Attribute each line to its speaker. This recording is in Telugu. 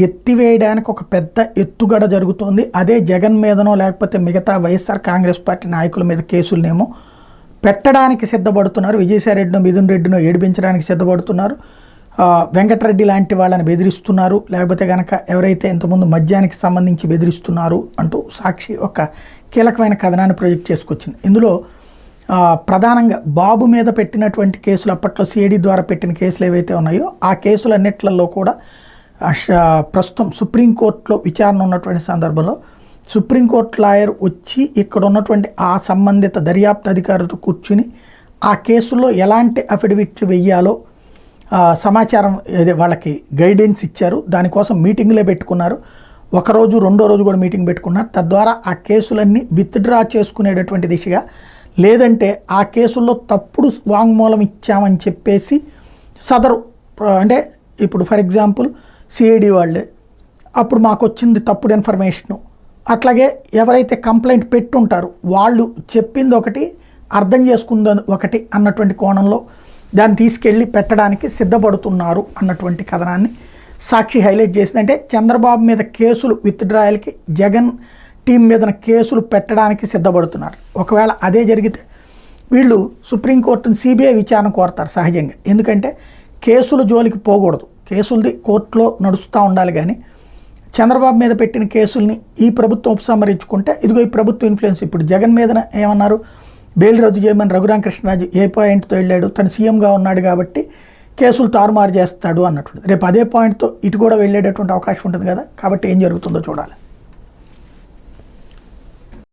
Speaker 1: ఎత్తివేయడానికి ఒక పెద్ద ఎత్తుగడ జరుగుతోంది. అదే జగన్ మీదనో లేకపోతే మిగతా వైఎస్ఆర్ కాంగ్రెస్ పార్టీ నాయకుల మీద కేసులనేమో పెట్టడానికి సిద్ధపడుతున్నారు. విజయసాయిరెడ్డినో మిథున్ రెడ్డినో ఏడిపించడానికి సిద్ధపడుతున్నారు. వెంకటరెడ్డి లాంటి వాళ్ళని బెదిరిస్తున్నారు. లేకపోతే కనుక ఎవరైతే ఇంతకుముందు మద్యానికి సంబంధించి బెదిరిస్తున్నారు అంటూ సాక్షి ఒక కీలకమైన కథనాన్ని ప్రొజెక్ట్ చేసుకొచ్చింది. ఇందులో ప్రధానంగా బాబు మీద పెట్టినటువంటి కేసులు, అప్పట్లో సిఐడి ద్వారా పెట్టిన కేసులు ఏవైతే ఉన్నాయో ఆ కేసులన్నిట్లలో కూడా ప్రస్తుతం సుప్రీంకోర్టులో విచారణ ఉన్నటువంటి సందర్భంలో సుప్రీంకోర్టు లాయర్ వచ్చి ఇక్కడ ఉన్నటువంటి ఆ సంబంధిత దర్యాప్తు అధికారులతో కూర్చుని ఆ కేసులో ఎలాంటి అఫిడవిట్లు వెయ్యాలో సమాచారం వాళ్ళకి గైడెన్స్ ఇచ్చారు. దానికోసం మీటింగ్లే పెట్టుకున్నారు. ఒకరోజు రెండో రోజు కూడా మీటింగ్ పెట్టుకున్నారు. తద్వారా ఆ కేసులన్నీ విత్డ్రా చేసుకునేటటువంటి దిశగా, లేదంటే ఆ కేసుల్లో తప్పుడు వాంగ్మూలం ఇచ్చామని చెప్పేసి సదరు అంటే ఇప్పుడు ఫర్ ఎగ్జాంపుల్ సిఐడి వాళ్ళే అప్పుడు మాకు వచ్చింది తప్పుడు ఇన్ఫర్మేషను, అట్లాగే ఎవరైతే కంప్లైంట్ పెట్టుంటారు వాళ్ళు చెప్పింది ఒకటి అర్థం చేసుకుంది ఒకటి అన్నటువంటి కోణంలో దాన్ని తీసుకెళ్ళి పెట్టడానికి సిద్ధపడుతున్నారు అన్నటువంటి కథనాన్ని సాక్షి హైలైట్ చేసింది. అంటే చంద్రబాబు మీద కేసులు విత్డ్రాయల్కి జగన్ టీం మీద కేసులు పెట్టడానికి సిద్ధపడుతున్నారు. ఒకవేళ అదే జరిగితే వీళ్ళు సుప్రీంకోర్టును సిబిఐ విచారణ కోరతారు సహజంగా. ఎందుకంటే కేసుల జోలికి పోకూడదు, కేసులది కోర్టులో నడుస్తూ ఉండాలి. కానీ చంద్రబాబు మీద పెట్టిన కేసుల్ని ఈ ప్రభుత్వం ఉపసంహరించుకుంటే ఇదిగో ఈ ప్రభుత్వం ఇన్ఫ్లుయెన్స్. ఇప్పుడు జగన్ మీద ఏమన్నారు, బెయిల్ రద్దు చేయమని రఘురామకృష్ణరాజు ఏ పాయింట్తో వెళ్ళాడు, తను సీఎంగా ఉన్నాడు కాబట్టి కేసులు తారుమారు చేస్తాడు అన్నట్టు. రేపు అదే పాయింట్తో ఇటు కూడా వెళ్ళేటటువంటి అవకాశం ఉంటుంది కదా. కాబట్టి ఏం జరుగుతుందో చూడాలి.